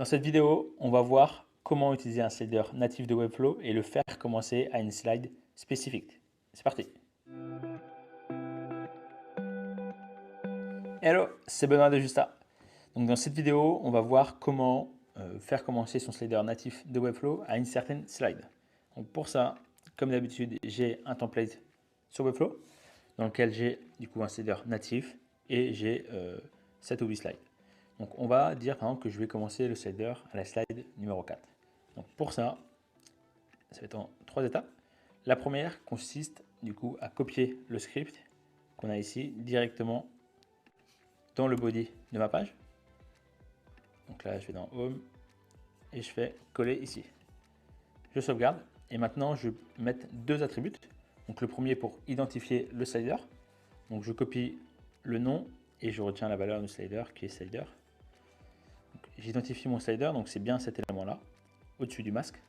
Dans cette vidéo, on va voir comment utiliser un slider natif de Webflow et le faire commencer à une slide spécifique. C'est parti. Hello, c'est Benoît de Justa. Donc dans cette vidéo, on va voir comment faire commencer son slider natif de Webflow à une certaine slide. Donc pour ça, comme d'habitude, j'ai un template sur Webflow dans lequel j'ai du coup un slider natif et j'ai 7 ou 8 slides. Donc on va dire par exemple que je vais commencer le slider à la slide numéro 4. Donc pour ça, ça va être en 3 étapes. La première consiste du coup à copier le script qu'on a ici directement dans le body de ma page. Donc là je vais dans Home et je fais coller ici. Je sauvegarde et maintenant je vais mettre deux attributs. Donc le premier pour identifier le slider. Donc je copie le nom et je retiens la valeur du slider qui est slider. J'identifie mon slider, donc c'est bien cet élément là, au-dessus du masque.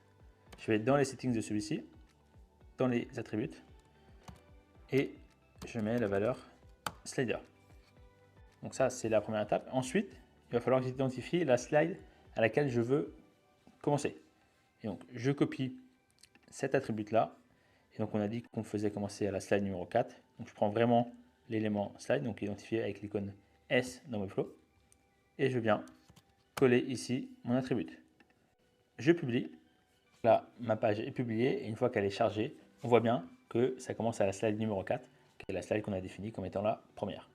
Je vais dans les settings de celui-ci, dans les attributs, et je mets la valeur slider. Donc ça, c'est la première étape. Ensuite, il va falloir que j'identifie la slide à laquelle je veux commencer. Et donc, je copie cet attribut-là. Et donc, on a dit qu'on faisait commencer à la slide numéro 4. Donc, je prends vraiment l'élément slide, donc identifié avec l'icône S dans Webflow. Et je viens coller ici mon attribut. Je publie. Là, ma page est publiée et une fois qu'elle est chargée, on voit bien que ça commence à la slide numéro 4, qui est la slide qu'on a définie comme étant la première.